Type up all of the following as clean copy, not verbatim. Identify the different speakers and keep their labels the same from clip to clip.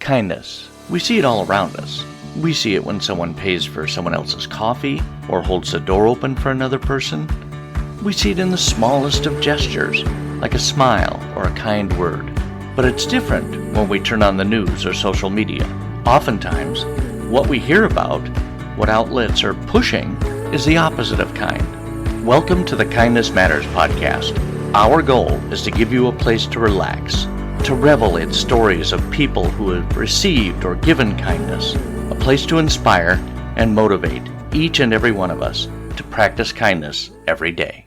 Speaker 1: Kindness. We see it all around us. We see it when someone pays for someone else's coffee or holds the door open for another person. We see it in the smallest of gestures, like a smile or a kind word. But it's different when we turn on the news or social media. Oftentimes, what we hear about, what outlets are pushing, is the opposite of kind. Welcome to the Kindness Matters podcast. Our goal is to give you a place to relax, to revel in stories of people who have received or given kindness, a place to inspire and motivate each and every one of us to practice kindness every day.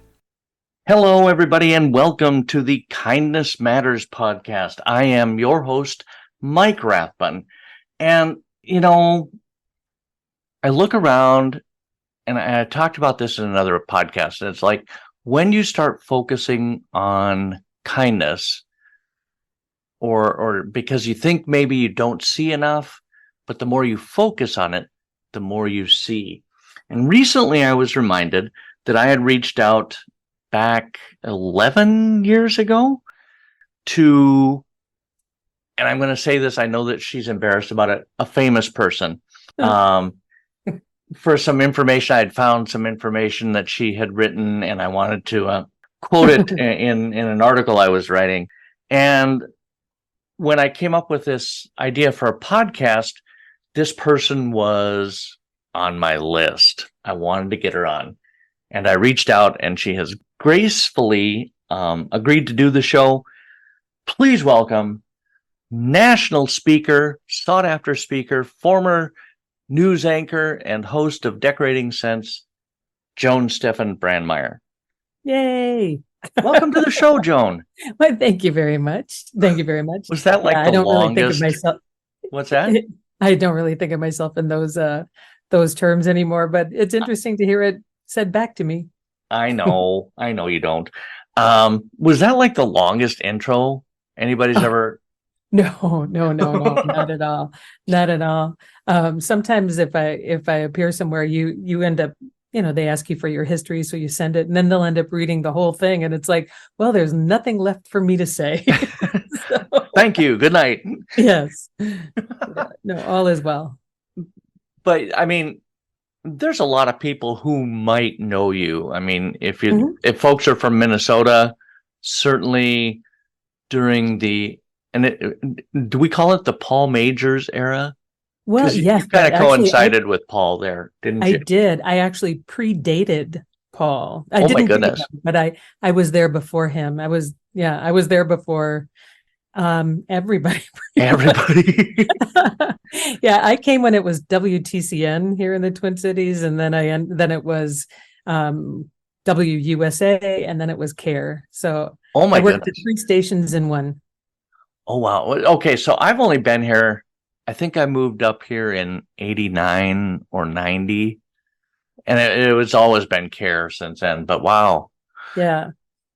Speaker 1: Hello, everybody, and welcome to the Kindness Matters podcast. I am your host, Mike Rathbun, and, I look around, and I talked about this in another podcast, and it's like, when you start focusing on kindness, or because you think maybe you don't see enough, but the more you focus on it, the more you see. And recently I was reminded that I had reached out back 11 years ago to, and I'm going to say this, I know that she's embarrassed about it, a famous person. For some information, I had found some information that she had written, and I wanted to quote it in an article I was writing. And when I came up with this idea for a podcast, this person was on my list. I wanted to get her on. And I reached out, and she has gracefully agreed to do the show. Please welcome national speaker, sought-after speaker, former news anchor, and host of Decorating Sense, Joan Steffend Brandmeier.
Speaker 2: Yay!
Speaker 1: Welcome to the show, Joan.
Speaker 2: Well, thank you very much. Thank you very much.
Speaker 1: Was that like
Speaker 2: I
Speaker 1: the
Speaker 2: don't
Speaker 1: longest?
Speaker 2: really think of myself.
Speaker 1: What's that?
Speaker 2: I don't really think of myself in those terms anymore, but it's interesting to hear it said back to me.
Speaker 1: I know you don't. Was that like the longest intro anybody's ever?
Speaker 2: No, not at all. Not at all. Sometimes if I appear somewhere, you end up, they ask you for your history, so you send it, and then they'll end up reading the whole thing, and it's like, well, there's nothing left for me to say. So,
Speaker 1: Thank you. Good night.
Speaker 2: yes. Yeah, no, all is well.
Speaker 1: But I mean, there's a lot of people who might know you. I mean, if folks are from Minnesota, certainly during do we call it the Paul Majors era?
Speaker 2: Well, yes.
Speaker 1: You kind of coincided with Paul there, didn't you?
Speaker 2: I did. I actually predated Paul. I
Speaker 1: oh
Speaker 2: didn't
Speaker 1: my goodness!
Speaker 2: Him, but I was there before him. I was there before everybody.
Speaker 1: Everybody.
Speaker 2: Yeah, I came when it was WTCN here in the Twin Cities, and then it was WUSA, and then it was CARE. So
Speaker 1: oh my
Speaker 2: I worked
Speaker 1: goodness.
Speaker 2: at 3 stations in one.
Speaker 1: Oh wow. Okay, so I've only been here. I think I moved up here in 89 or 90, and it was always been CARE since then. But wow.
Speaker 2: Yeah.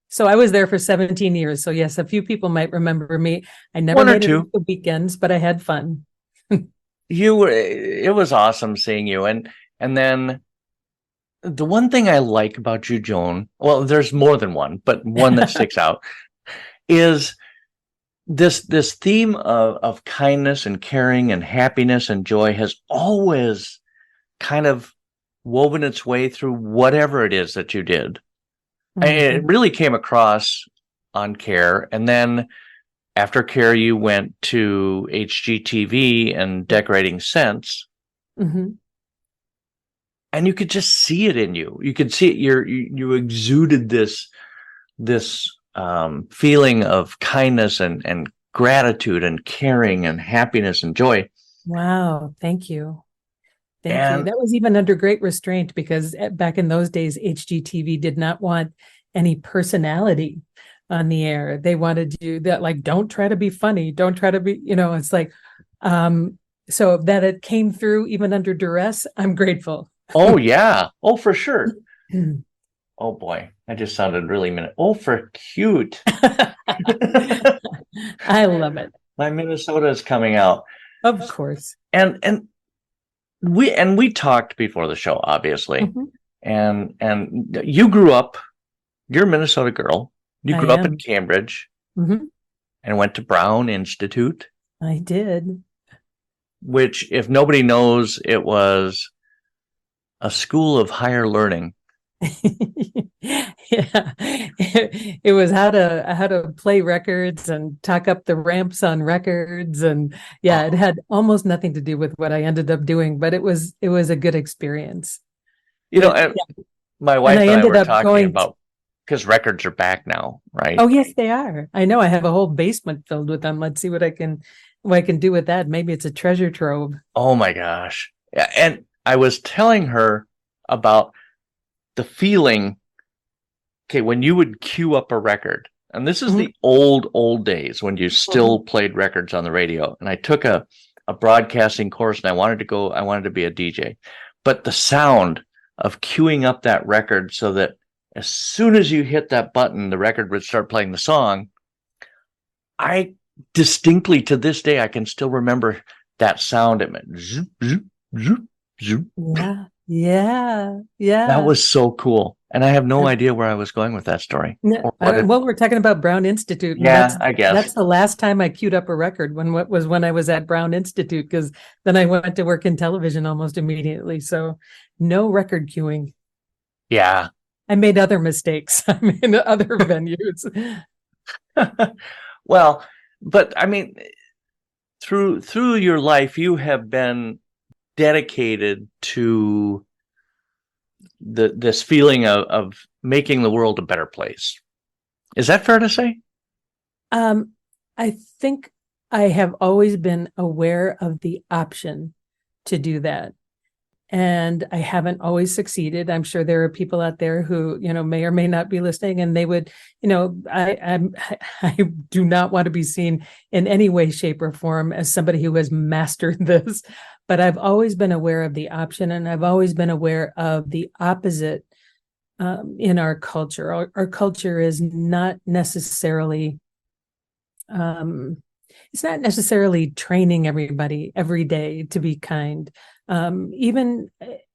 Speaker 2: So I was there for 17 years. So yes, a few people might remember me. I never
Speaker 1: One or
Speaker 2: made it
Speaker 1: two.
Speaker 2: to the weekends, but I had fun.
Speaker 1: It was awesome seeing you. And then the one thing I like about you, Joan, well, there's more than one, but one that sticks out is this theme of kindness and caring and happiness and joy has always kind of woven its way through whatever it is that you did. Mm-hmm. And it really came across on CARE. And then after CARE, you went to HGTV and Decorating Sense.
Speaker 2: Mm-hmm.
Speaker 1: And you could just see it in you. You could see it. You exuded this feeling of kindness and gratitude and caring and happiness and joy.
Speaker 2: Wow. Thank you. Thank you. That was even under great restraint, because back in those days, HGTV did not want any personality on the air. They wanted you that, like, don't try to be funny. Don't try to be, it's like, so that it came through even under duress. I'm grateful.
Speaker 1: Oh, yeah. Oh, for sure. Oh boy, I just sounded really Oh, for cute.
Speaker 2: I love it.
Speaker 1: My Minnesota is coming out.
Speaker 2: Of course.
Speaker 1: And we talked before the show, obviously.
Speaker 2: Mm-hmm.
Speaker 1: And you grew up, you're a Minnesota girl. You grew up in Cambridge,
Speaker 2: mm-hmm.
Speaker 1: and went to Brown Institute.
Speaker 2: I did.
Speaker 1: which, if nobody knows, it was a school of higher learning.
Speaker 2: Yeah, it was how to play records and talk up the ramps on records, and yeah, it had almost nothing to do with what I ended up doing, but it was a good experience.
Speaker 1: You know,
Speaker 2: But
Speaker 1: and
Speaker 2: yeah,
Speaker 1: my
Speaker 2: and
Speaker 1: wife
Speaker 2: I
Speaker 1: and I
Speaker 2: ended
Speaker 1: were
Speaker 2: up
Speaker 1: talking
Speaker 2: going.
Speaker 1: about, because records are back now, right?
Speaker 2: Oh yes, they are. I know. I have a whole basement filled with them. Let's see what I can do with that. Maybe it's a treasure trove.
Speaker 1: Oh my gosh. Yeah, and I was telling her about the feeling, okay, when you would queue up a record, and this is
Speaker 2: Mhm.
Speaker 1: the old days when you still
Speaker 2: Mhm.
Speaker 1: played records on the radio. And I took a broadcasting course, and I wanted to be a DJ. But the sound of queuing up that record so that as soon as you hit that button, the record would start playing the song. I distinctly, to this day, I can still remember that sound. It went zoop, zoop, zoop, zoop.
Speaker 2: Yeah, yeah,
Speaker 1: That
Speaker 2: yeah.
Speaker 1: was so cool. And I have no idea where I was going with that story
Speaker 2: Yeah,
Speaker 1: or what it.
Speaker 2: well, we're talking about Brown Institute, and
Speaker 1: Yeah,
Speaker 2: that's
Speaker 1: I guess.
Speaker 2: that's the last time I queued up a record when I was at Brown Institute, because then I went to work in television almost immediately. So no record queuing.
Speaker 1: Yeah.
Speaker 2: I made other mistakes. I'm in other venues.
Speaker 1: Well, but I mean, through your life, you have been dedicated to this feeling of making the world a better place. Is that fair to say?
Speaker 2: Um, I think I have always been aware of the option to do that. And I haven't always succeeded. I'm sure there are people out there who, may or may not be listening, and they would, I do not want to be seen in any way, shape, or form as somebody who has mastered this. But I've always been aware of the option, and I've always been aware of the opposite in our culture. Our culture is not necessarily it's not necessarily training everybody every day to be kind. Even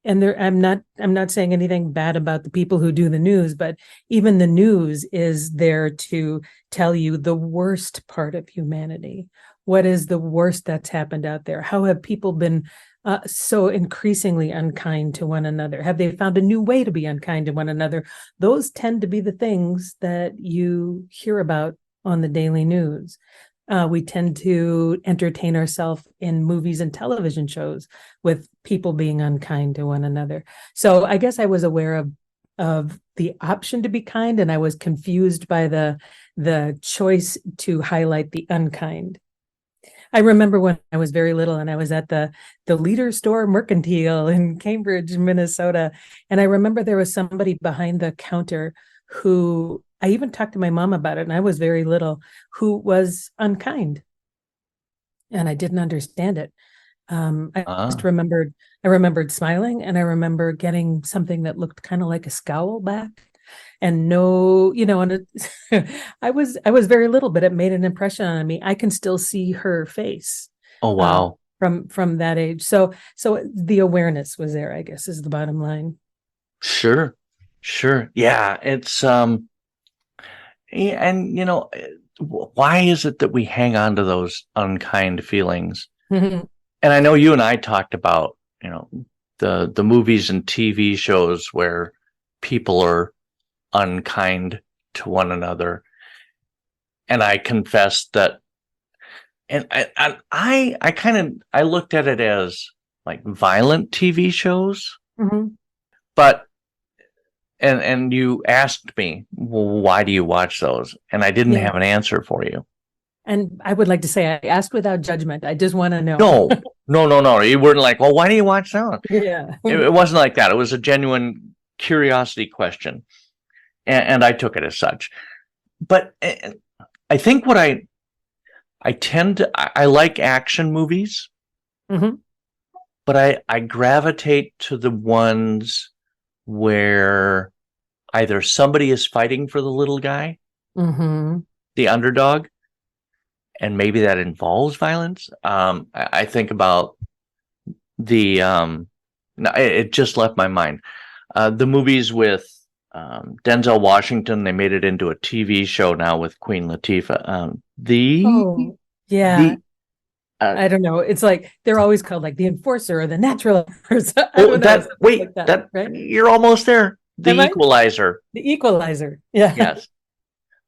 Speaker 2: and there I'm not saying anything bad about the people who do the news, but even the news is there to tell you the worst part of humanity. What is the worst that's happened out there? How have people been so increasingly unkind to one another? Have they found a new way to be unkind to one another? Those tend to be the things that you hear about on the daily news. We tend to entertain ourselves in movies and television shows with people being unkind to one another. So I guess I was aware of the option to be kind, and I was confused by the choice to highlight the unkind. I remember when I was very little, and I was at the Leader Store Mercantile in Cambridge, Minnesota, and I remember there was somebody behind the counter who I even talked to my mom about it, and I was very little, who was unkind, and I didn't understand it. I just
Speaker 1: Ah.
Speaker 2: remembered smiling, and I remember getting something that looked kind of like a scowl back, and no, and I was very little, but it made an impression on me. I can still see her face
Speaker 1: Oh,
Speaker 2: um,
Speaker 1: wow.
Speaker 2: from that age. So the awareness was there, I guess, is the bottom line.
Speaker 1: Sure. Sure. Yeah. It's, and why is it that we hang on to those unkind feelings?
Speaker 2: Mhm.
Speaker 1: And I know you and I talked about, the movies and TV shows where people are unkind to one another. And I confess that, and I kind of, I looked at it as like violent TV shows,
Speaker 2: Mhm.
Speaker 1: but and you asked me, well, why do you watch those? And I didn't
Speaker 2: Yeah.
Speaker 1: have an answer for you.
Speaker 2: And I would like to say I asked without judgment. I just want to know.
Speaker 1: No, no, no, no. You weren't like, well, why do you watch that?
Speaker 2: Yeah.
Speaker 1: It wasn't like that. It was a genuine curiosity question, and I took it as such. But I think what I tend to I like action movies,
Speaker 2: Hmm.
Speaker 1: but I gravitate to the ones where either somebody is fighting for the little guy,
Speaker 2: Hmm.
Speaker 1: the underdog, and maybe that involves violence. I think about the no, it just left my mind. The movies with Denzel Washington, they made it into a TV show now with Queen Latifah.
Speaker 2: Oh, yeah.
Speaker 1: The
Speaker 2: I don't know. It's like they're always called like the enforcer or the natural. I
Speaker 1: Oh,
Speaker 2: don't know,
Speaker 1: that
Speaker 2: something
Speaker 1: wait,
Speaker 2: like that,
Speaker 1: that
Speaker 2: right?
Speaker 1: you're almost there. The
Speaker 2: Am I
Speaker 1: Equalizer.
Speaker 2: the equalizer? Yeah,
Speaker 1: Yes.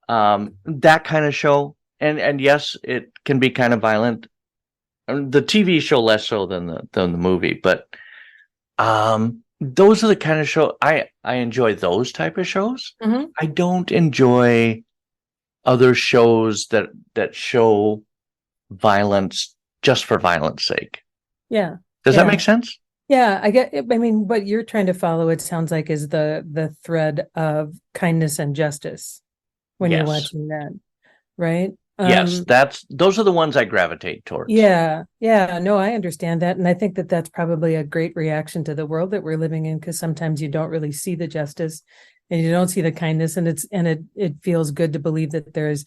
Speaker 1: That kind of show. And yes, it can be kind of violent. The TV show less so than the movie, but those are the kind of show I enjoy those type of shows.
Speaker 2: hmm
Speaker 1: I don't enjoy other shows that show violence just for violence sake.
Speaker 2: yeah,
Speaker 1: Does that
Speaker 2: yeah,
Speaker 1: make sense?
Speaker 2: yeah. I get. I mean, what you're trying to follow, it sounds like, is the thread of kindness and justice when you're
Speaker 1: Yes.
Speaker 2: watching that, right?
Speaker 1: Yes, those are the ones I gravitate towards.
Speaker 2: Yeah, yeah, no, I understand that. And I think that that's probably a great reaction to the world that we're living in, because sometimes you don't really see the justice and you don't see the kindness. And it feels good to believe that there's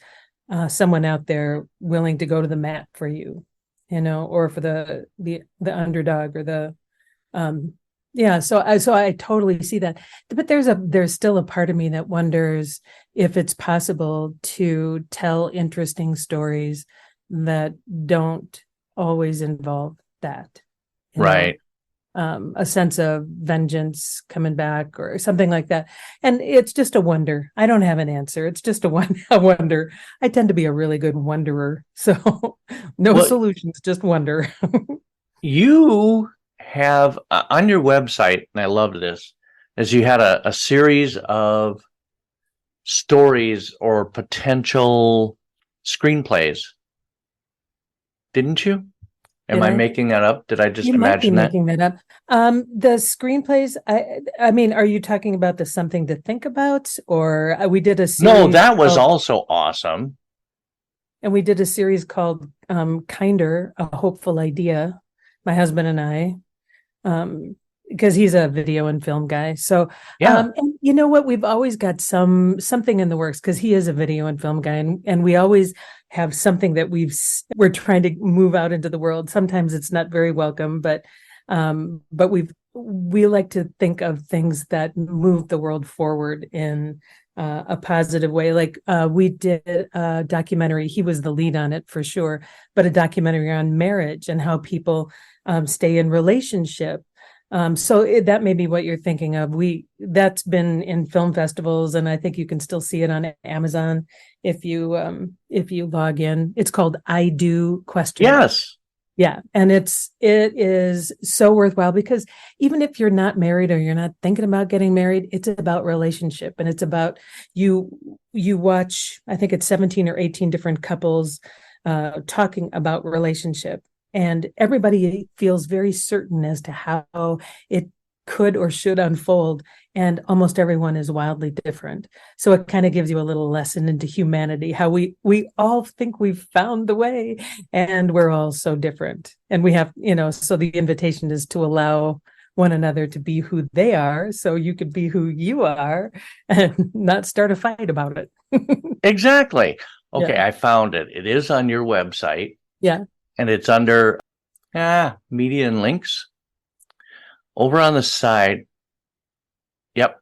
Speaker 2: someone out there willing to go to the mat for you, or for the underdog or the um yeah, so I totally see that. But there's still a part of me that wonders if it's possible to tell interesting stories that don't always involve that, you know,
Speaker 1: Right.
Speaker 2: a sense of vengeance coming back or something like that. And it's just a wonder. I don't have an answer. It's just a wonder. I tend to be a really good wonderer. So no
Speaker 1: Well,
Speaker 2: solutions, just wonder.
Speaker 1: you have on your website, and I loved this, is you had a series of stories or potential screenplays, didn't you? Am
Speaker 2: Did
Speaker 1: I
Speaker 2: I?
Speaker 1: making that up? Did I just
Speaker 2: You might be
Speaker 1: imagine that?
Speaker 2: making that up. The screenplays, I mean, are you talking about the something to think about? Or we did a
Speaker 1: No,
Speaker 2: series
Speaker 1: that was
Speaker 2: called,
Speaker 1: also awesome.
Speaker 2: and we did a series called Kinder, a Hopeful Idea, my husband and I, because he's a video and film guy. So,
Speaker 1: Yeah.
Speaker 2: and you know what? We've always got something in the works because he is a video and film guy, and we always have something that we're trying to move out into the world. Sometimes it's not very welcome, but we like to think of things that move the world forward in a positive way. Like we did a documentary. He was the lead on it for sure, but a documentary on marriage and how people stay in relationship. So that may be what you're thinking of. That's been in film festivals, and I think you can still see it on Amazon if you log in. It's called I Do question mark.
Speaker 1: Yes.
Speaker 2: Yeah, and it is so worthwhile because even if you're not married or you're not thinking about getting married, it's about relationship, and it's about you watch, I think it's 17 or 18 different couples talking about relationship, and everybody feels very certain as to how it could or should unfold, and almost everyone is wildly different. So it kind of gives you a little lesson into humanity, how we all think we've found the way, and we're all so different. And we have, so the invitation is to allow one another to be who they are, so you could be who you are and not start a fight about it.
Speaker 1: Exactly. Okay,
Speaker 2: Yeah.
Speaker 1: I found it. It is on your website,
Speaker 2: Yeah.
Speaker 1: and it's under media and links. Over on the side, yep.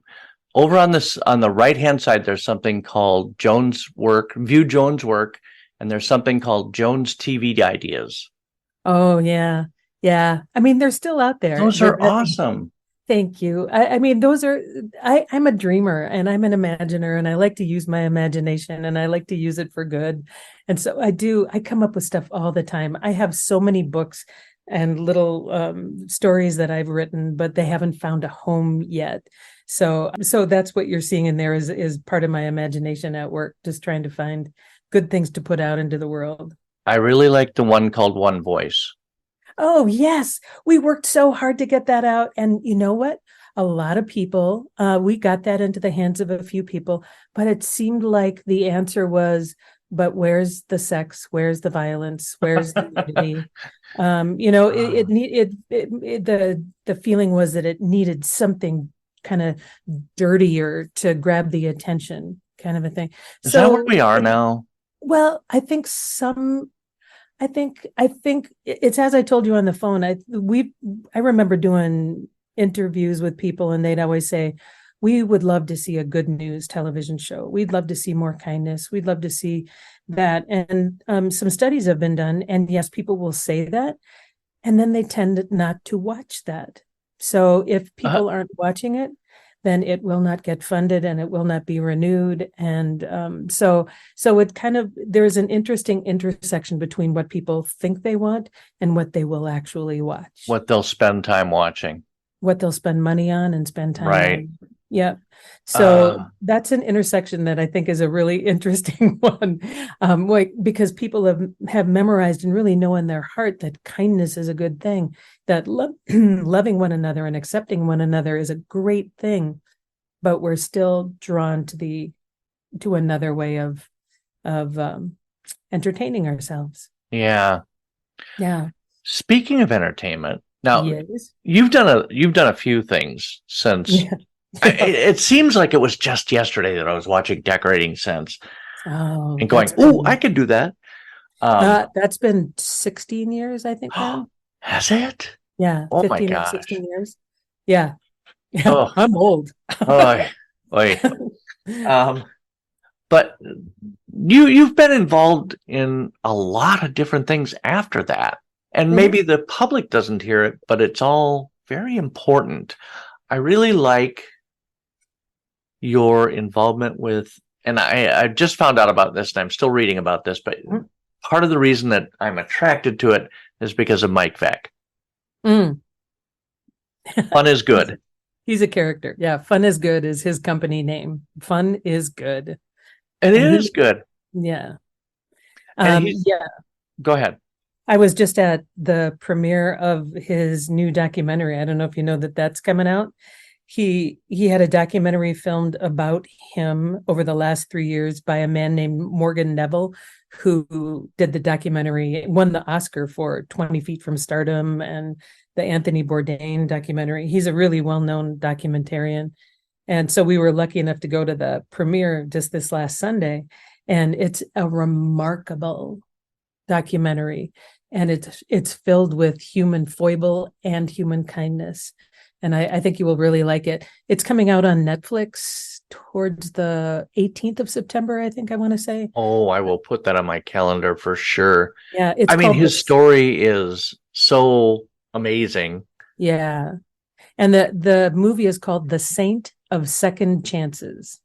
Speaker 1: Over on this on the right hand side, there's something called Joan's work, view Joan's work, and there's something called Joan's TV ideas.
Speaker 2: Oh yeah. Yeah. I mean, they're still out there.
Speaker 1: Those are awesome.
Speaker 2: Thank you. I mean, I'm a dreamer and I'm an imaginer, and I like to use my imagination and I like to use it for good. And so I come up with stuff all the time. I have so many books and little stories that I've written, but they haven't found a home yet. So that's what you're seeing in there is part of my imagination at work, just trying to find good things to put out into the world.
Speaker 1: I really like the one called One Voice.
Speaker 2: Oh, yes. We worked so hard to get that out. And you know what? A lot of people, we got that into the hands of a few people, but it seemed like the answer was, but where's the sex? Where's the violence? Where's the nudity? The feeling was that it needed something kind of dirtier to grab the attention, kind of a thing.
Speaker 1: Is that where we are
Speaker 2: So,
Speaker 1: now?
Speaker 2: well, I think it's as I told you on the phone. I remember doing interviews with people, and they'd always say, we would love to see a good news television show. We'd love to see more kindness. We'd love to see that. And some studies have been done. And yes, people will say that. And then they tend not to watch that. So if people aren't watching it, then it will not get funded and it will not be renewed. And so it kind of, there's an interesting intersection between what people think they want and what they will actually watch.
Speaker 1: What they'll spend time watching.
Speaker 2: What they'll spend money on and spend time on. Yeah. So that's an intersection that I think is a really interesting one, because people have memorized and really know in their heart that kindness is a good thing, that loving one another and accepting one another is a great thing, but we're still drawn to another way of entertaining ourselves.
Speaker 1: Yeah.
Speaker 2: Yeah.
Speaker 1: Speaking of entertainment, now
Speaker 2: yes.
Speaker 1: you've done a few things since. Yeah. It seems like it was just yesterday that I was watching Decorating Sense and going, I could do that.
Speaker 2: That's been 16 years, I think. Now.
Speaker 1: Has it?
Speaker 2: Yeah.
Speaker 1: Oh
Speaker 2: 15
Speaker 1: my gosh.
Speaker 2: 16 years. Yeah. Oh. I'm old.
Speaker 1: But you've been involved in a lot of different things after that. And maybe the public doesn't hear it, but it's all very important. I really like your involvement with, and I just found out about this and I'm still reading about this, but part of the reason that I'm attracted to it is because of Mike Veeck. Fun is Good.
Speaker 2: He's a character. Yeah. Fun is Good is his company name. Fun is Good.
Speaker 1: And it is good.
Speaker 2: Yeah.
Speaker 1: Yeah. Go ahead.
Speaker 2: I was just at the premiere of his new documentary. I don't know if you know that that's coming out. He had a documentary filmed about him over the last 3 years by a man named Morgan Neville, who did the documentary, won the Oscar for 20 Feet from Stardom and the Anthony Bourdain documentary. He's a really well-known documentarian. And so we were lucky enough to go to the premiere just this last Sunday. And it's a remarkable documentary. And it's filled with human foible and human kindness. And I think you will really like it. It's coming out on Netflix towards the 18th of September, I think I want to say.
Speaker 1: Oh, I will put that on my calendar for sure.
Speaker 2: Yeah.
Speaker 1: His story is so amazing.
Speaker 2: Yeah. And the movie is called The Saint of Second Chances.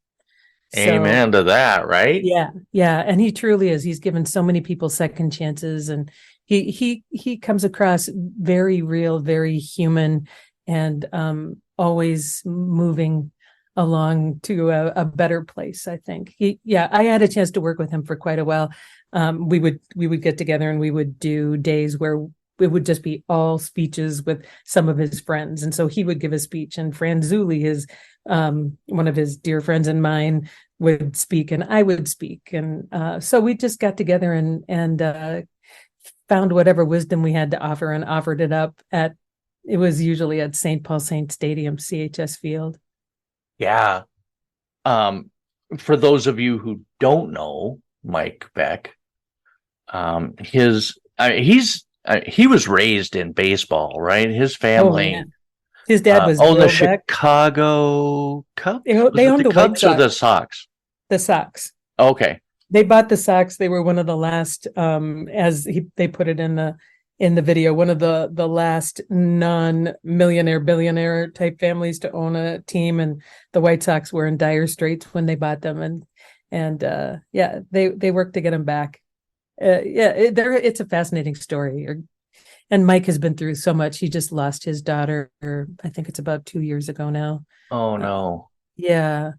Speaker 1: Amen to that, right?
Speaker 2: Yeah. Yeah. And he truly is. He's given so many people second chances, and he comes across very real, very human, and always moving along to a better place, I think. I had a chance to work with him for quite a while. We would get together and we would do days where it would just be all speeches with some of his friends. And so he would give a speech, and Fran Zuli, his one of his dear friends and mine, would speak, and I would speak. And so we just got together and found whatever wisdom we had to offer and offered it up it was usually at St. Paul Saint Stadium, CHS Field. Yeah.
Speaker 1: For those of you who don't know Mike Veeck, he was raised in baseball, right? His family.
Speaker 2: His dad was
Speaker 1: owned the Chicago Cubs.
Speaker 2: They owned the
Speaker 1: Cubs or the Sox?
Speaker 2: The Sox.
Speaker 1: Okay.
Speaker 2: They bought the Sox. They were one of the last, they put it in the video, one of the last non-millionaire, billionaire type families to own a team. And the White Sox were in dire straits when they bought them. And they worked to get them back. It's a fascinating story. And Mike has been through so much. He just lost his daughter, I think it's about 2 years ago now.
Speaker 1: Oh no.
Speaker 2: Yeah.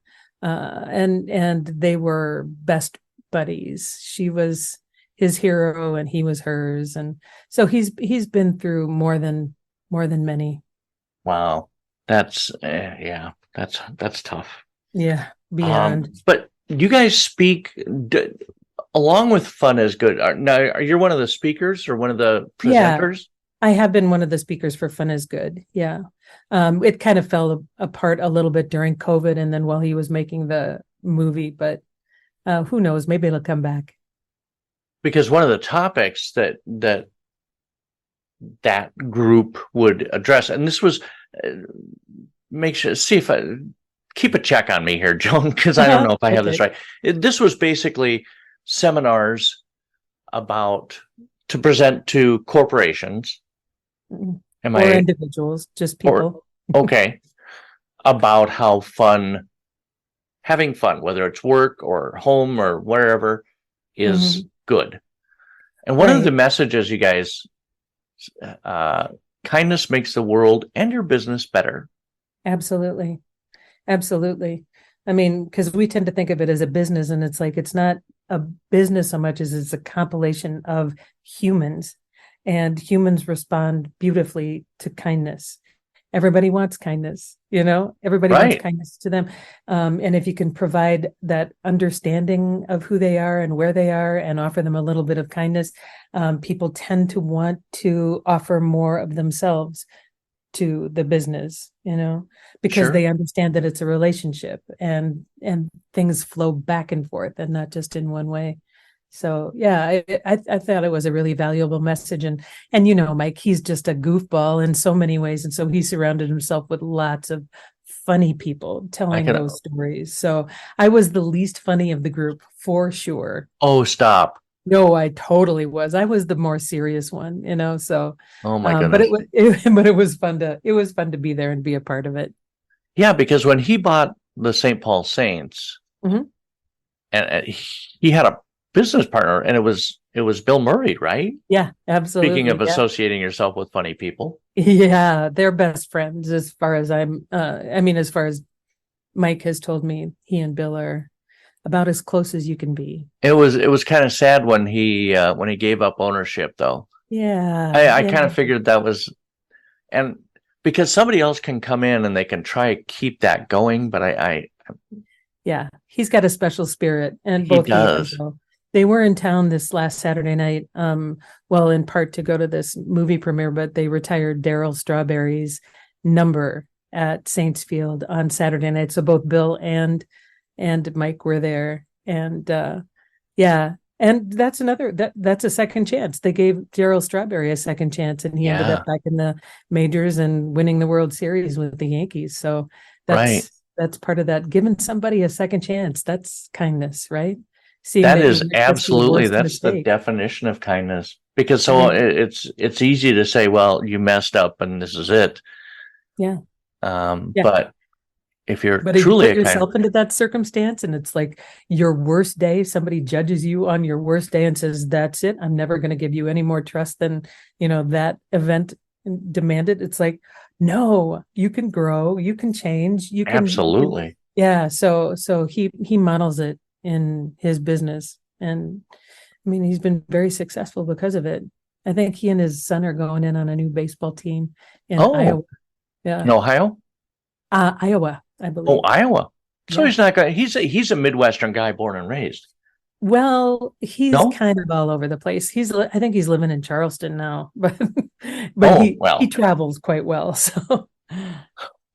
Speaker 2: And they were best buddies. She was his hero and he was hers. And so he's been through more than many.
Speaker 1: Wow. That's tough.
Speaker 2: Yeah. Beyond.
Speaker 1: But you guys speak along with Fun is Good. Now, are you one of the speakers or one of the presenters?
Speaker 2: Yeah, I have been one of the speakers for Fun is Good. Yeah. It kind of fell apart a little bit during COVID and then while he was making the movie, but who knows? Maybe it'll come back.
Speaker 1: Because one of the topics that group would address, and this was keep a check on me here, Joan, because I don't know if I have this
Speaker 2: Okay.
Speaker 1: right. This was basically seminars about to present to corporations. Am
Speaker 2: Or
Speaker 1: I
Speaker 2: individuals, just
Speaker 1: or
Speaker 2: people.
Speaker 1: okay about how having fun, whether it's work or home or wherever, is
Speaker 2: Hmm.
Speaker 1: good. And one of the
Speaker 2: Right.
Speaker 1: messages, you guys, uh, kindness makes the world and your business better.
Speaker 2: Absolutely. Absolutely. I mean, because we tend to think of it as a business, and it's like it's not a business so much as it's a compilation of humans, and humans respond beautifully to kindness. Everybody wants kindness, everybody wants
Speaker 1: Right.
Speaker 2: kindness to them. And if you can provide that understanding of who they are and where they are and offer them a little bit of kindness, people tend to want to offer more of themselves to the business, because
Speaker 1: Sure.
Speaker 2: they understand that it's a relationship, and things flow back and forth and not just in one way. So yeah, I thought it was a really valuable message, and Mike, he's just a goofball in so many ways, and so he surrounded himself with lots of funny people
Speaker 1: I
Speaker 2: telling
Speaker 1: can.
Speaker 2: those stories. So I was the least funny of the group for sure.
Speaker 1: Oh, stop.
Speaker 2: No, I totally was. I was the more serious one, so
Speaker 1: Oh my
Speaker 2: but
Speaker 1: goodness.
Speaker 2: but it was fun to be there and be a part of it.
Speaker 1: Yeah, because when he bought the St. Paul Saints,
Speaker 2: Mhm.
Speaker 1: and he had a business partner, and it was Bill Murray, right?
Speaker 2: Yeah,
Speaker 1: Speaking of
Speaker 2: absolutely. Yeah.
Speaker 1: associating yourself with funny people,
Speaker 2: Yeah, they're best friends as far as I mean, as far as Mike has told me, he and Bill are about as close as you can be.
Speaker 1: it was kind of sad when he gave up ownership, though.
Speaker 2: Yeah,
Speaker 1: I
Speaker 2: yeah,
Speaker 1: kind of figured that was, and because somebody else can come in and they can try to keep that going, but I
Speaker 2: yeah. He's got a special spirit, and
Speaker 1: he
Speaker 2: both he and
Speaker 1: does.
Speaker 2: Bill. They were in town this last Saturday night, well, in part to go to this movie premiere, but they retired Daryl Strawberry's number at Saints Field on Saturday night. So both Bill and Mike were there. And yeah. And that's a second chance. They gave Daryl Strawberry a second chance, and he ended
Speaker 1: Yeah,
Speaker 2: up back in the majors and winning the World Series with the Yankees. So
Speaker 1: right.
Speaker 2: that's part of that. Giving somebody a second chance, that's kindness, right? Seeing
Speaker 1: That
Speaker 2: that you
Speaker 1: is
Speaker 2: made just your
Speaker 1: absolutely
Speaker 2: worst
Speaker 1: that's the
Speaker 2: mistake.
Speaker 1: definition of kindness. Because so
Speaker 2: Right.
Speaker 1: it's easy to say, well, you messed up and this is it.
Speaker 2: Yeah. Yeah.
Speaker 1: But if you're
Speaker 2: But if you
Speaker 1: truly
Speaker 2: put
Speaker 1: a kind,
Speaker 2: yourself into that circumstance and it's like your worst day, somebody judges you on your worst day and says, that's it. I'm never going to give you any more trust than, that event demanded. It's like, no, you can grow, you can change, you can,
Speaker 1: absolutely.
Speaker 2: yeah. So he models it in his business. And I mean, he's been very successful because of it. I think he and his son are going in on a new baseball team in
Speaker 1: Oh,
Speaker 2: Iowa. Yeah.
Speaker 1: in Ohio?
Speaker 2: Iowa, I
Speaker 1: Oh,
Speaker 2: believe.
Speaker 1: Iowa. So
Speaker 2: Yeah.
Speaker 1: he's not going. He's a Midwestern guy, born and raised.
Speaker 2: Well, he's
Speaker 1: No?
Speaker 2: kind of all over the place. I think he's living in Charleston now, but
Speaker 1: Oh,
Speaker 2: he
Speaker 1: well.
Speaker 2: travels quite well. So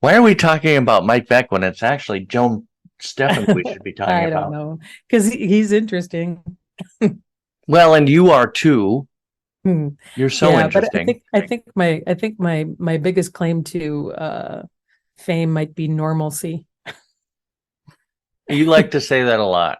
Speaker 1: Why are we talking about Mike Veeck when it's actually Joan Steffend we should be talking
Speaker 2: I don't
Speaker 1: about?
Speaker 2: know, because he's interesting.
Speaker 1: Well, and you are too.
Speaker 2: Hmm.
Speaker 1: You're so
Speaker 2: Yeah, but
Speaker 1: interesting.
Speaker 2: I think my biggest claim to fame might be normalcy.
Speaker 1: You like to say that a lot.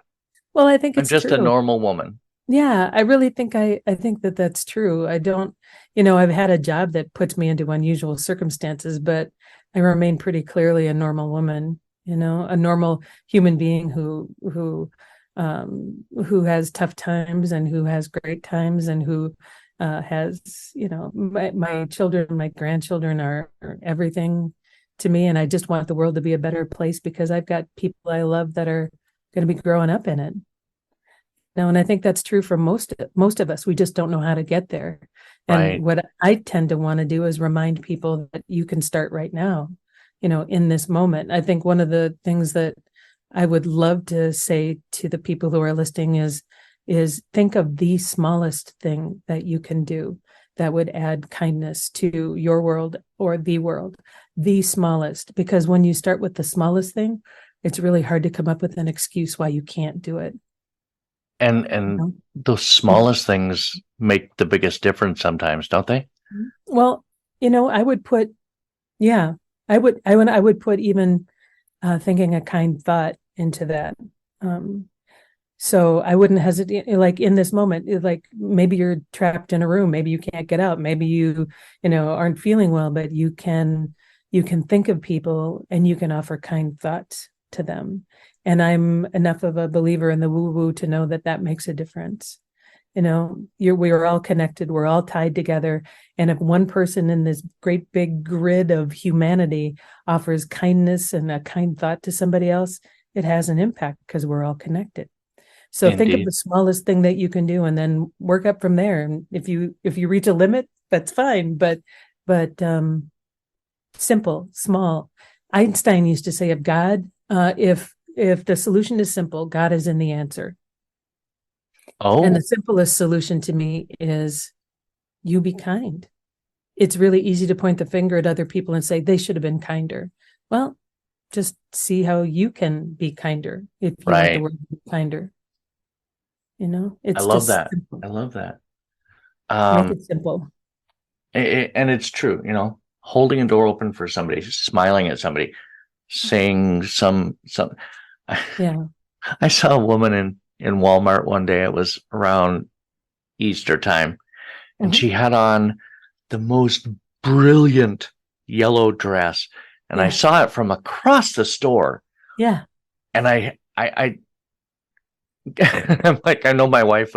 Speaker 2: Well, I think
Speaker 1: I'm
Speaker 2: it's
Speaker 1: just a
Speaker 2: true.
Speaker 1: normal woman.
Speaker 2: Yeah, I really think I think that that's true. I don't, I've had a job that puts me into unusual circumstances, but I remain pretty clearly a normal woman, a normal human being who has tough times and who has great times and who has, my children, my grandchildren are everything to me, and I just want the world to be a better place because I've got people I love that are going to be growing up in it. No, and I think that's true for most of us. We just don't know how to get there. And
Speaker 1: Right.
Speaker 2: what I tend to want to do is remind people that you can start right now, in this moment. I think one of the things that I would love to say to the people who are listening is think of the smallest thing that you can do that would add kindness to your world or the world, the smallest, because when you start with the smallest thing, it's really hard to come up with an excuse why you can't do it.
Speaker 1: And
Speaker 2: You
Speaker 1: those
Speaker 2: know?
Speaker 1: smallest things make the biggest difference sometimes, don't they?
Speaker 2: Well, I would put, yeah, I would put even thinking a kind thought into that. Um, so I wouldn't hesitate, like in this moment, like maybe you're trapped in a room, maybe you can't get out, maybe you aren't feeling well, but you can think of people and you can offer kind thoughts to them. And I'm enough of a believer in the woo woo to know that that makes a difference. We are all connected, we're all tied together. And if one person in this great big grid of humanity offers kindness and a kind thought to somebody else, it has an impact because we're all connected. So think of the
Speaker 1: Indeed.
Speaker 2: smallest thing that you can do and then work up from there. And if you reach a limit, that's fine. But simple, small. Einstein used to say of God, if the solution is simple, God is in the answer. And the
Speaker 1: Oh,
Speaker 2: simplest solution to me is you be kind. It's really easy to point the finger at other people and say they should have been kinder. Well, just see how you can be kinder if you want the
Speaker 1: right.
Speaker 2: world to be kinder.
Speaker 1: I
Speaker 2: It's
Speaker 1: love
Speaker 2: just
Speaker 1: that.
Speaker 2: simple.
Speaker 1: I love that.
Speaker 2: Make
Speaker 1: Um,
Speaker 2: it simple.
Speaker 1: and it's true, holding a door open for somebody, smiling at somebody, saying some.
Speaker 2: Yeah.
Speaker 1: I saw a woman in Walmart one day. It was around Easter time, and
Speaker 2: Mhm.
Speaker 1: she had on the most brilliant yellow dress, and I
Speaker 2: Yeah.
Speaker 1: saw it from across the store,
Speaker 2: Yeah.
Speaker 1: and I'm like, I know my wife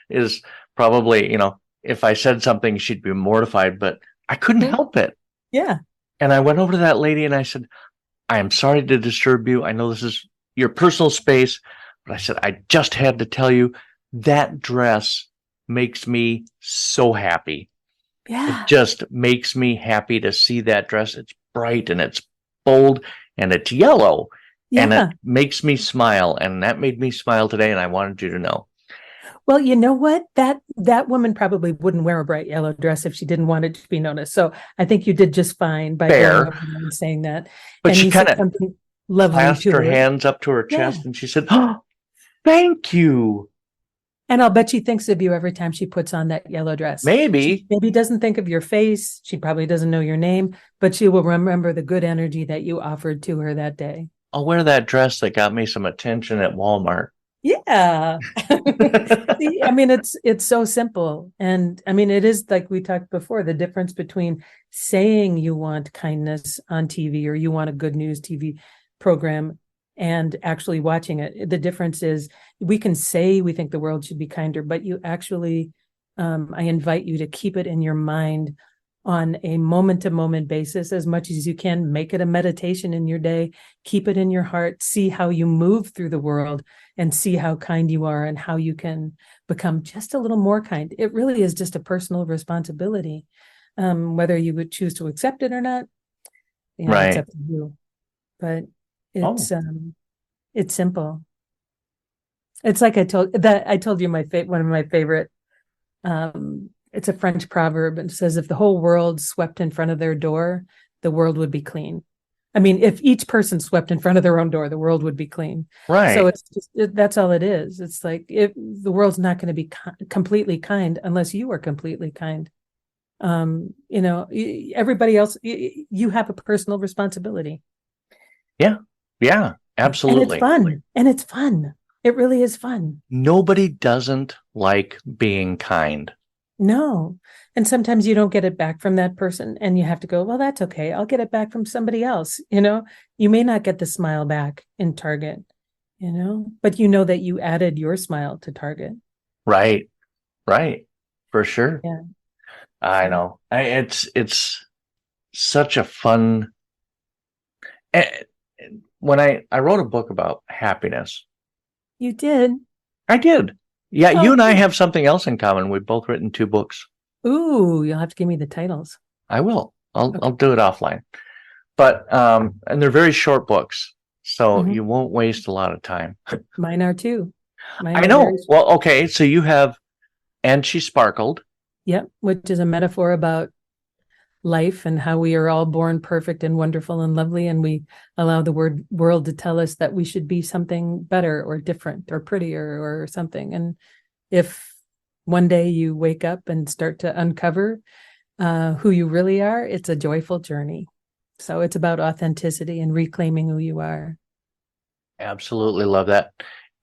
Speaker 1: is probably, if I said something, she'd be mortified, but I couldn't
Speaker 2: Mhm.
Speaker 1: help it.
Speaker 2: Yeah.
Speaker 1: And I went over to that lady and I said, I am sorry to disturb you. I know this is your personal space, but I said, I just had to tell you that dress makes me so happy. It
Speaker 2: Yeah.
Speaker 1: just makes me happy to see that dress. It's bright and it's bold and it's yellow and it
Speaker 2: Yeah.
Speaker 1: makes me smile. And that made me smile today. And I wanted you to know.
Speaker 2: Well, you know what? That woman probably wouldn't wear a bright yellow dress if she didn't want it to be noticed. So I think you did just fine by going
Speaker 1: Fair.
Speaker 2: over there and saying that.
Speaker 1: But
Speaker 2: And
Speaker 1: she
Speaker 2: you
Speaker 1: kind
Speaker 2: said
Speaker 1: of
Speaker 2: something lovely
Speaker 1: clasped
Speaker 2: to
Speaker 1: her
Speaker 2: her.
Speaker 1: hands up to her
Speaker 2: Yeah.
Speaker 1: chest and she said, oh, thank you.
Speaker 2: And I'll bet she thinks of you every time she puts on that yellow dress. She
Speaker 1: Maybe
Speaker 2: maybe doesn't think of your face. She probably doesn't know your name, but she will remember the good energy that you offered to her that day.
Speaker 1: I'll wear that dress that got me some attention at Walmart.
Speaker 2: Yeah. See, I mean, it's so simple. And I mean, it is like we talked before, the difference between saying you want kindness on TV or you want a good news TV program and actually watching it. The difference is we can say we think the world should be kinder, but you actually, I invite you to keep it in your mind on a moment to moment basis as much as you can. Make it a meditation in your day, keep it in your heart, see how you move through the world and see how kind you are and how you can become just a little more kind. It really is just a personal responsibility. Whether you would choose to accept it or not, it's
Speaker 1: Right.
Speaker 2: up to you. But
Speaker 1: Oh,
Speaker 2: it's simple. It's like I told you one of my favorite. It's a French proverb and it says, if the whole world swept in front of their door, the world would be clean. I mean, if each person swept in front of their own door, the world would be clean. So
Speaker 1: right.
Speaker 2: that's all it is. It's like the world's not going to be completely kind unless you are completely kind. Everybody else, you have a personal responsibility.
Speaker 1: Yeah. Yeah.
Speaker 2: And it's
Speaker 1: Absolutely.
Speaker 2: fun. And it's fun. It really is fun.
Speaker 1: Nobody doesn't like being kind.
Speaker 2: No. And sometimes you don't get it back from that person and you have to go, well, that's okay. I'll get it back from somebody else. You may not get the smile back in Target, but you know that you added your smile to Target.
Speaker 1: Right. Right. For sure.
Speaker 2: Yeah.
Speaker 1: I
Speaker 2: So
Speaker 1: know. It's such a fun. eh, When I wrote a book about happiness,
Speaker 2: you did.
Speaker 1: I did. Yeah, you
Speaker 2: Oh,
Speaker 1: and I
Speaker 2: cool.
Speaker 1: have something else in common. We've both written two books.
Speaker 2: Ooh, you'll have to give me the titles.
Speaker 1: I will. I'll
Speaker 2: Okay.
Speaker 1: do it offline. But and they're very short books, so
Speaker 2: Mhm.
Speaker 1: you won't waste a lot of time.
Speaker 2: Mine are too. Mine
Speaker 1: I
Speaker 2: are very,
Speaker 1: know. Well, okay, so you have and she sparkled.
Speaker 2: yep, which is a metaphor about life and how we are all born perfect and wonderful and lovely. And we allow the world to tell us that we should be something better or different or prettier or something. And if one day you wake up and start to uncover who you really are, it's a joyful journey. So it's about authenticity and reclaiming who you are.
Speaker 1: Absolutely love that.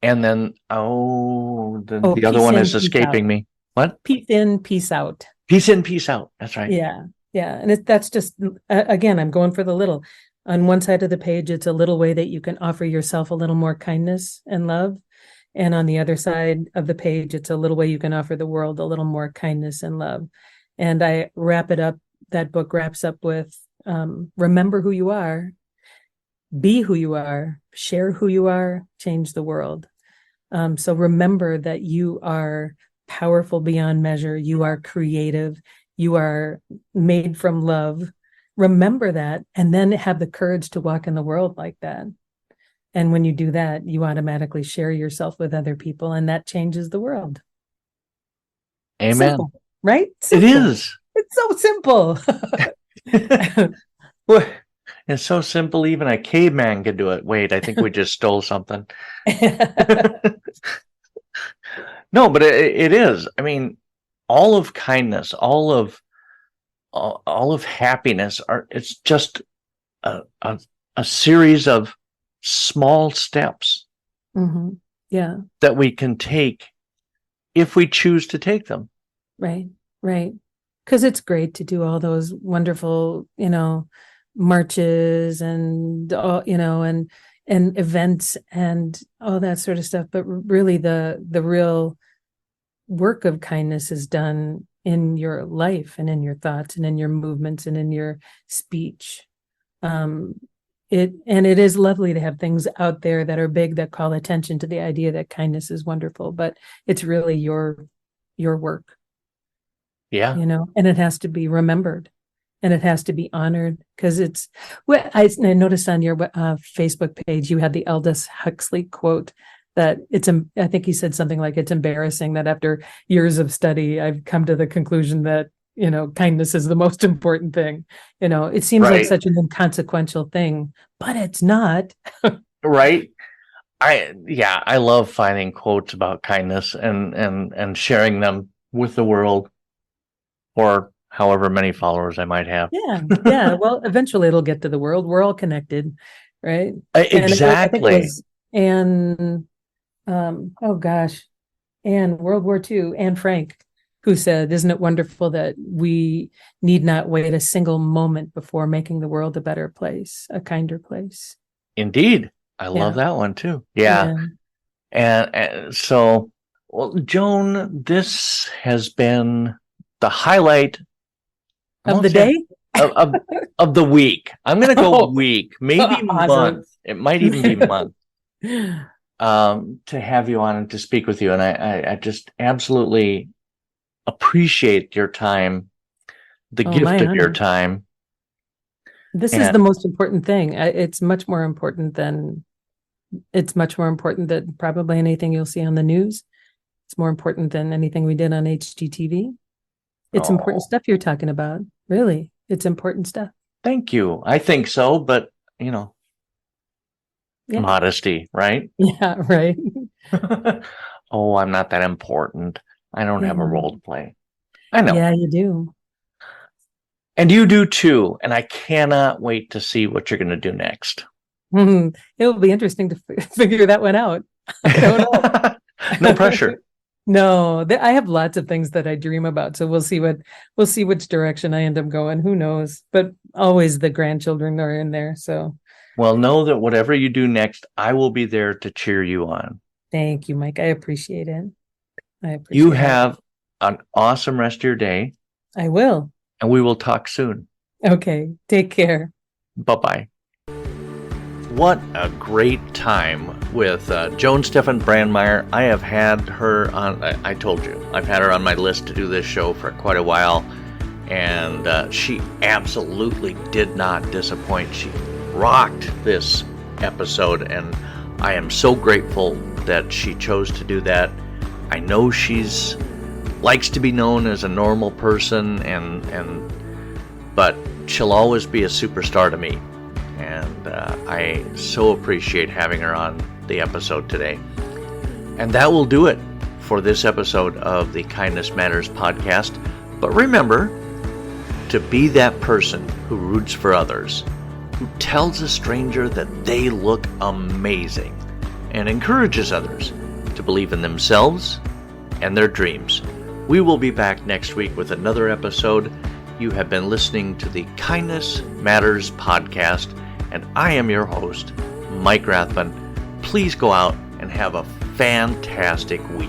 Speaker 1: And then,
Speaker 2: Oh,
Speaker 1: the other
Speaker 2: peace
Speaker 1: one
Speaker 2: in,
Speaker 1: is
Speaker 2: peace out.
Speaker 1: escaping me. What?
Speaker 2: Peace in, peace out.
Speaker 1: Peace in, peace out. That's right.
Speaker 2: Yeah. Yeah. And that's just, again, I'm going for the little. On one side of the page, it's a little way that you can offer yourself a little more kindness and love. And on the other side of the page, it's a little way you can offer the world a little more kindness and love. And I wrap it up. That book wraps up with remember who you are, be who you are, share who you are, change the world. So remember that you are powerful beyond measure. You are creative. You are made from love. Remember that, and then have the courage to walk in the world like that. And when you do that, you automatically share yourself with other people, and that changes the world.
Speaker 1: Amen.
Speaker 2: Simple, right? Simple.
Speaker 1: It is.
Speaker 2: It's so simple.
Speaker 1: Well, it's so simple, even a caveman could do it. Wait, I think we just stole something. No, but it is. I mean, all of kindness, all of happiness it's just a series of small steps
Speaker 2: Mm-hmm. Yeah.
Speaker 1: that we can take if we choose to take them.
Speaker 2: Right. Because it's great to do all those wonderful, marches and all, and events and all that sort of stuff. But really the real work of kindness is done in your life and in your thoughts and in your movements and in your speech. It is lovely to have things out there that are big that call attention to the idea that kindness is wonderful, but it's really your work.
Speaker 1: Yeah.
Speaker 2: And it has to be remembered and it has to be honored because it's what I noticed on your Facebook page, you had the Aldous Huxley quote that I think he said something like, it's embarrassing that after years of study, I've come to the conclusion that, kindness is the most important thing. It seems like such an inconsequential thing, but it's not.
Speaker 1: Right. I love finding quotes about kindness and sharing them with the world, or however many followers I might have.
Speaker 2: Yeah. Well, eventually it'll get to the world. We're all connected, right?
Speaker 1: Exactly.
Speaker 2: And World War II, Anne Frank, who said, isn't it wonderful that we need not wait a single moment before making the world a better place, a kinder place?
Speaker 1: Indeed. I love that one too. Yeah. And so, well, Joan, this has been the highlight
Speaker 2: of the day
Speaker 1: of the week. I'm going to go week, maybe
Speaker 2: awesome.
Speaker 1: month. It might even be month. To have you on and to speak with you. And I just absolutely appreciate your time, the gift of your time.
Speaker 2: This is the most important thing. It's much more important than probably anything you'll see on the news. It's more important than anything we did on HGTV. It's important stuff you're talking about. Really, it's important stuff.
Speaker 1: Thank you. I think so, but modesty, right?
Speaker 2: Yeah, right.
Speaker 1: Oh, I'm not that important. I don't have a role to play. I know.
Speaker 2: Yeah, you do.
Speaker 1: And you do too. And I cannot wait to see what you're going to do next.
Speaker 2: It will be interesting to figure that one out. I don't know.
Speaker 1: No pressure.
Speaker 2: No, I have lots of things that I dream about. So we'll see which direction I end up going. Who knows? But always the grandchildren are in there. So,
Speaker 1: well, know that whatever you do next, I will be there to cheer you on.
Speaker 2: Thank you, Mike. I appreciate it.
Speaker 1: You have an awesome rest of your day.
Speaker 2: I will.
Speaker 1: And we will talk soon.
Speaker 2: Okay. Take care.
Speaker 1: Bye-bye. What a great time with Joan Steffend Brandmeier. I have had her on, I told you, I've had her on my list to do this show for quite a while. And she absolutely did not disappoint. She rocked this episode. And I am so grateful that she chose to do that. I know she's likes to be known as a normal person, but she'll always be a superstar to me. And I so appreciate having her on the episode today. And that will do it for this episode of the Kindness Matters podcast. But remember to be that person who roots for others, who tells a stranger that they look amazing, and encourages others to believe in themselves and their dreams. We will be back next week with another episode. You have been listening to the Kindness Matters podcast, and I am your host, Mike Rathman. Please go out and have a fantastic week.